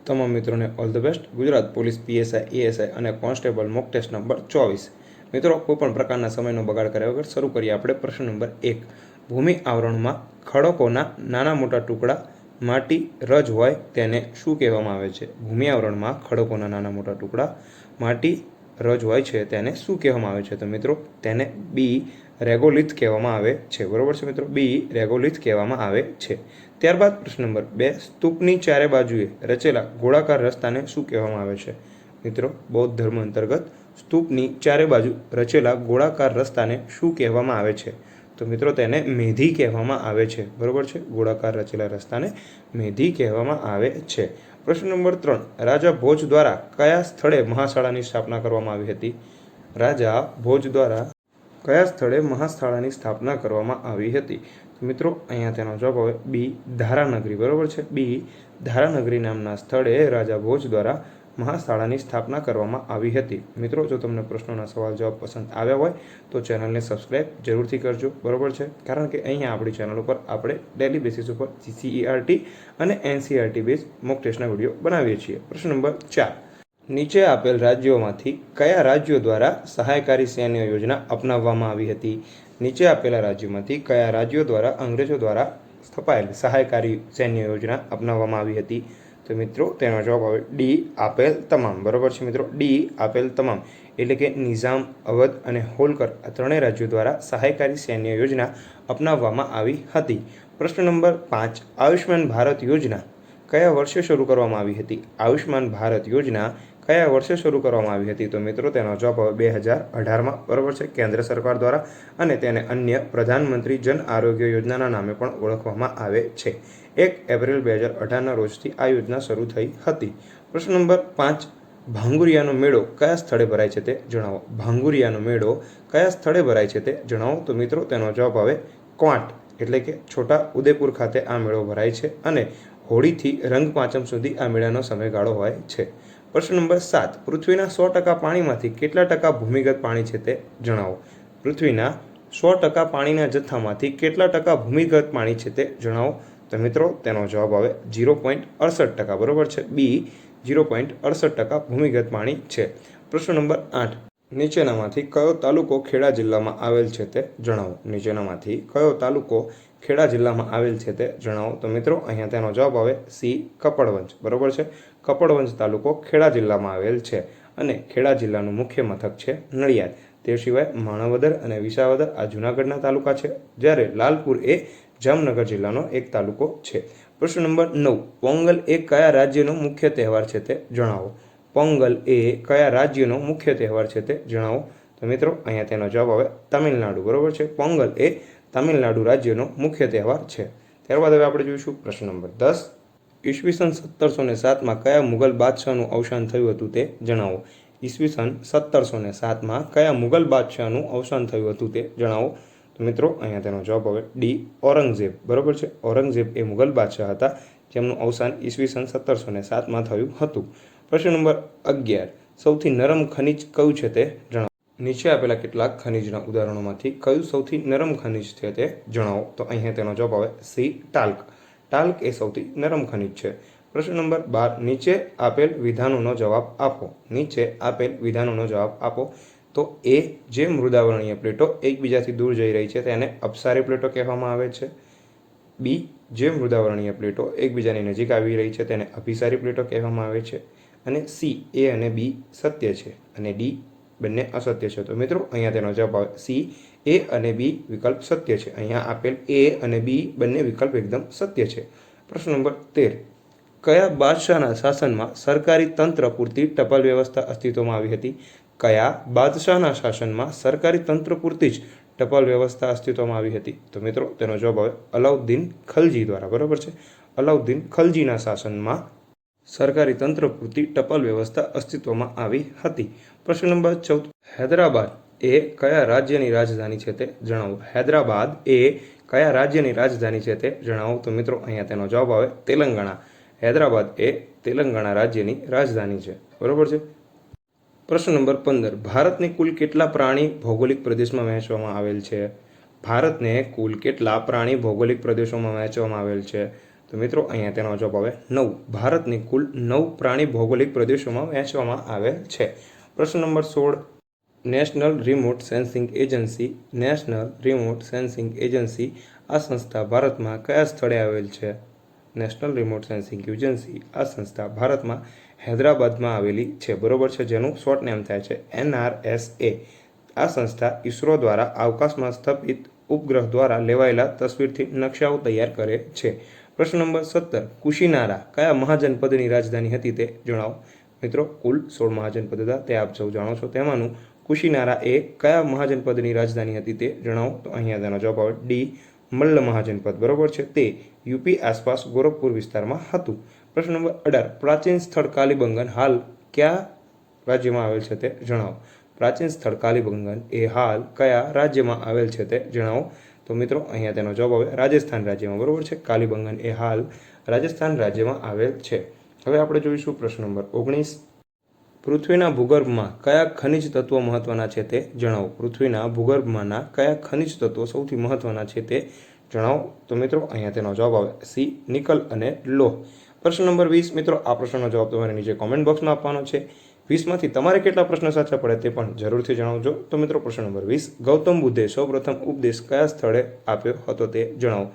તમામ મિत्रों all the best. Gujarat police PSI ASI અને કોન્સ્ટેબલ મોક ટેસ્ટ નંબર 24। મિત્રો કોઈપણ પ્રકારના સમયનો બગાડ કર્યા વગર શરૂ કરીએ આપણે પ્રશ્ન નંબર 1। ભૂમિ આવરણમાં ખડકોના નાના મોટા ટુકડા માટી રજ હોય તેને શું કહેવામાં આવે છે? ભૂમિ આવરણમાં ખડકોના નાના મોટા ટુકડા માટી રજ હોય છે તેને શું કહેવામાં આવે છે? તો મિત્રો તેને બી રેગોલિથ કહેવામાં આવે છે। બરોબર છે મિત્રો, બી રેગોલિથ કહેવામાં આવે છે। ત્યારબાદ પ્રશ્ન નંબર 2। સ્તૂપની ચારે બાજુએ રચેલા ગોળાકાર રસ્તાને શું કહેવામાં આવે છે? મિત્રો બૌદ્ધ ધર્મ અંતર્ગત સ્તૂપની ચારે બાજુ રચેલા ગોળાકાર રસ્તાને શું કહેવામાં આવે છે? તો મિત્રો તેને મેધી કહેવામાં આવે છે। બરોબર છે, ગોળાકાર રચેલા રસ્તાને મેધી કહેવામાં આવે છે। પ્રશ્ન નંબર 3। રાજા ભોજ દ્વારા કયા સ્થળે મહાશાળાની સ્થાપના કરવામાં આવી હતી? રાજા ભોજ દ્વારા કયા સ્થળે મહાશાળાની સ્થાપના કરવામાં આવી હતી? તો મિત્રો અહીંયા તેનો જવાબ આવે બી ધારાનગરી। બરોબર છે, બી ધારાનગરી નામના સ્થળે રાજા ભોજ દ્વારા મહાશાળાની સ્થાપના કરવામાં આવી હતી। મિત્રો જો તમને પ્રશ્નોના સવાલ જવાબ પસંદ આવ્યા હોય તો ચેનલને સબસ્ક્રાઈબ જરૂરથી કરજો। બરોબર છે, કારણ કે અહીંયા આપણી ચેનલ ઉપર આપણે ડેલી બેસિસ ઉપર CERT અને NCERT બેઝ મોક ટેસ્ટના વિડીયો બનાવીએ છીએ। પ્રશ્ન નંબર 4। નીચે આપેલ રાજ્યોમાંથી કયા રાજ્યો દ્વારા સહાયકારી સૈન્ય યોજના અપનાવવામાં આવી હતી? નીચે આપેલા રાજ્યોમાંથી કયા રાજ્યો દ્વારા અંગ્રેજો દ્વારા સ્થપાયેલ સહાયકારી સૈન્ય યોજના અપનાવવામાં આવી હતી? તો મિત્રો તેનો જવાબ આવે ડી આપેલ તમામ। બરોબર છે મિત્રો, ડી આપેલ તમામ એટલે કે નિઝામ, અવધ અને હોલકર આ ત્રણેય રાજ્યો દ્વારા સહાયકારી સૈન્ય યોજના અપનાવવામાં આવી હતી। પ્રશ્ન નંબર 5। આયુષ્માન ભારત યોજના કયા વર્ષે શરૂ કરવામાં આવી હતી? આયુષ્માન ભારત યોજના કયા વર્ષે શરૂ કરવામાં આવી હતી? તો મિત્રો તેનો જવાબ આવે 2018માં। બરોબર છે, કેન્દ્ર સરકાર દ્વારા અને તેને અન્ય પ્રધાનમંત્રી જન આરોગ્ય યોજનાના નામે પણ ઓળખવામાં આવે છે। 1 એપ્રિલ 2018ના રોજથી આ યોજના શરૂ થઈ હતી। પ્રશ્ન નંબર 5। ભાંગુરિયાનો મેળો કયા સ્થળે ભરાય છે તે જણાવો? ભાંગુરિયાનો મેળો કયા સ્થળે ભરાય છે તે જણાવો? તો મિત્રો તેનો જવાબ આવે ક્વાંટ એટલે કે છોટા ઉદેપુર ખાતે આ મેળો ભરાય છે અને હોળીથી રંગ પાંચમ સુધી આ મેળાનો સમયગાળો હોય છે। પ્રશ્ન નંબર 7। પૃથ્વીના 100% પાણીમાંથી કેટલા ટકા ભૂમિગત પાણી છે તે જણાવો? પૃથ્વીના 100% પાણીના જથ્થામાંથી કેટલા ટકા ભૂમિગત પાણી છે તે જણાવો? તો મિત્રો તેનો જવાબ આવે 0.68%। બરોબર છે, બી 0.68% ભૂમિગત પાણી છે। પ્રશ્ન નંબર 8। નીચેનામાંથી કયો તાલુકો ખેડા જિલ્લામાં આવેલ છે તે જણાવો? નીચેનામાંથી કયો તાલુકો ખેડા જિલ્લામાં આવેલ છે તે જણાવો? તો મિત્રો અહીંયા તેનો જવાબ આવે સી કપડવંજ। બરોબર છે, કપડવંજ તાલુકો ખેડા જિલ્લામાં આવેલ છે અને ખેડા જિલ્લાનું મુખ્ય મથક છે નડિયાદ। તે સિવાય માણાવદર અને વિસાવદર આ જૂનાગઢના તાલુકા છે, જ્યારે લાલપુર એ જામનગર જિલ્લાનો એક તાલુકો છે। પ્રશ્ન નંબર 9। પોંગલ એ કયા રાજ્યનો મુખ્ય તહેવાર છે તે જણાવો? પોંગલ એ કયા રાજ્યનો મુખ્ય તહેવાર છે તે જણાવો? તો મિત્રો અહીંયા તેનો જવાબ આવે તમિલનાડુ। બરોબર છે, પોંગલ એ તમિલનાડુ રાજ્યનો મુખ્ય તહેવાર છે। ત્યારબાદ હવે આપણે જોઈશું પ્રશ્ન નંબર 10। ઈસવીસન 1707માં કયા મુગલ બાદશાહનું અવસાન થયું હતું તે જણાવો? ઈસવીસન 1707માં કયા મુગલ બાદશાહનું અવસાન થયું હતું તે જણાવો? તો મિત્રો અહીંયા તેનો જવાબ આવે ડી ઔરંગઝેબ। બરોબર છે, ઔરંગઝેબ એ મુગલ બાદશાહ હતા જેમનું અવસાન ઈસવીસન 1707માં થયું હતું। પ્રશ્ન નંબર 11। સૌથી નરમ ખનિજ કયું છે તે જણાવો? નીચે આપેલા કેટલાક ખનિજના ઉદાહરણોમાંથી કયું સૌથી નરમ ખનિજ છે તે જણાવો? તો અહીંયા તેનો જવાબ આવે સી ટાલ્ક। ટાલ્ક એ સૌથી નરમ ખનિજ છે। પ્રશ્ન નંબર 12। નીચે આપેલ વિધાનોનો જવાબ આપો। નીચે આપેલ વિધાનોનો જવાબ આપો। તો એ જે મૃદાવરણીય પ્લેટો એકબીજાથી દૂર જઈ રહી છે તેને અપસારી પ્લેટો કહેવામાં આવે છે। બી જે મૃદાવરણીય પ્લેટો એકબીજાની નજીક આવી રહી છે તેને અભિસારી પ્લેટો કહેવામાં આવે છે। અને સી એ અને બી સત્ય છે અને ડી બંને અસત્ય છે। તો મિત્રો અહીંયા તેનો જવાબ આવે સી એ અને બી વિકલ્પ સત્ય છે। અહીંયા આપેલ એ અને બી બંને વિકલ્પ એકદમ સત્ય છે। પ્રશ્ન નંબર 13। કયા બાદશાહના શાસનમાં સરકારી તંત્ર પૂરતી ટપાલ વ્યવસ્થા અસ્તિત્વમાં આવી હતી? કયા બાદશાહના શાસનમાં સરકારી તંત્ર પૂરતી જ ટપાલ વ્યવસ્થા અસ્તિત્વમાં આવી હતી? તો મિત્રો તેનો જવાબ આવે અલાઉદ્દીન ખલજી દ્વારા। બરોબર છે, અલાઉદ્દીન ખલજીના શાસનમાં સરકારી તંત્ર પૂરતી ટપાલ વ્યવસ્થા અસ્તિત્વમાં આવી હતી। પ્રશ્ન નંબર 14। હૈદરાબાદ એ કયા રાજ્યની રાજધાની છે તે જણાવો? હૈદરાબાદ એ કયા રાજ્યની રાજધાની છે તે જણાવો? તો મિત્રો અહીંયા તેનો જવાબ આવે તેલંગાણા। હૈદરાબાદ એ તેલંગાણા રાજ્યની રાજધાની છે। બરોબર છે। પ્રશ્ન નંબર 15। ભારતને કુલ કેટલા પ્રાણી ભૌગોલિક પ્રદેશમાં વહેંચવામાં આવેલ છે? ભારતને કુલ કેટલા પ્રાણી ભૌગોલિક પ્રદેશોમાં વહેંચવામાં આવેલ છે? તો મિત્રો અહીંયા તેનો જવાબ આવે 9. ભારતની કુલ 9 પ્રાણી ભૌગોલિક પ્રદેશોમાં વહેંચવામાં આવેલ છે. પ્રશ્ન number 16. National remote sensing agency આ સંસ્થા ભારતમાં કયા સ્થળે આવેલ છે? નેશનલ રિમોટ સેન્સિંગ એજન્સી આ સંસ્થા ભારતમાં હૈદરાબાદમાં આવેલી છે, બરોબર છે, જેનું શોર્ટ નેમ થાય છે NRSA. આ સંસ્થા ઇસરો દ્વારા અવકાશમાં સ્થાપિત ઉપગ્રહ દ્વારા લેવાયેલા તસવીરથી નકશાઓ તૈયાર કરે છે. પ્રશ્ન નંબર 17. કુશીનારા કયા મહાજનપદની રાજધાની હતી તે જણાવો. મિત્રો કુલ 16 મહાજનપદ હતા, તે આપ સૌ જાણો છો. તેમાંનું કુશીનારા એ કયા મહાજનપદની રાજધાની હતી તે જણાવો. તો અહીંયા તેનો જવાબ આવે ડી. મલ્લ મહાજનપદ, બરોબર છે, તે યુપી આસપાસ ગોરખપુર વિસ્તારમાં હતું. પ્રશ્ન નંબર 18. પ્રાચીન સ્થળ કાલીબંગન હાલ કયા રાજ્યમાં આવેલ છે તે જણાવો. પ્રાચીન સ્થળ કાલીબંગન એ હાલ કયા રાજ્યમાં આવેલ છે તે જણાવો. તો મિત્રો અહીંયા તેનો જવાબ આવે રાજસ્થાન રાજ્યમાં, બરોબર છે. કાલીબંગન એ હાલ રાજસ્થાન રાજ્યમાં આવેલ છે. હવે આપણે જોઈશું પ્રશ્ન નંબર 19. પૃથ્વીના ભૂગર્ભમાં કયા ખનિજ તત્વો મહત્વના છે તે જણાવો. પૃથ્વીના ભૂગર્ભમાંના કયા ખનિજ તત્વો સૌથી મહત્વના છે તે જણાવો. તો મિત્રો અહીંયા તેનો જવાબ આવે સી. નિકલ અને લોહ. પ્રશ્ન નંબર 20. મિત્રો આ પ્રશ્નનો જવાબ તમારે નીચે કોમેન્ટ બોક્સમાં આપવાનો છે. 20માંથી તમારે કેટલા પ્રશ્ન સાચા પડે તે પણ જરૂરથી જણાવજો. તો મિત્રો પ્રશ્ન નંબર 20. ગૌતમ બુદ્ધે સૌપ્રથમ ઉપદેશ કયા સ્થળે આપ્યો હતો તે જણાવો.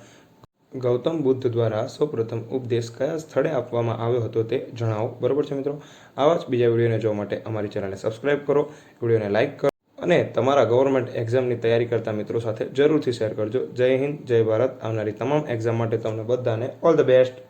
ગૌતમ બુદ્ધ દ્વારા સૌપ્રથમ ઉપદેશ કયા સ્થળે આપવામાં આવ્યો હતો તે જણાવો, બરોબર છે મિત્રો. આવા જ બીજા વિડીયોને જોવા માટે અમારી ચેનલને સબસ્ક્રાઇબ કરો, વિડીયોને લાઇક કરો અને તમારા ગવર્મેન્ટ એક્ઝામની તૈયારી કરતા મિત્રો સાથે જરૂરથી શેર કરજો. જય હિન્દ, જય ભારત. આવનારી તમામ એક્ઝામ માટે તમને બધાને ઓલ ધ બેસ્ટ.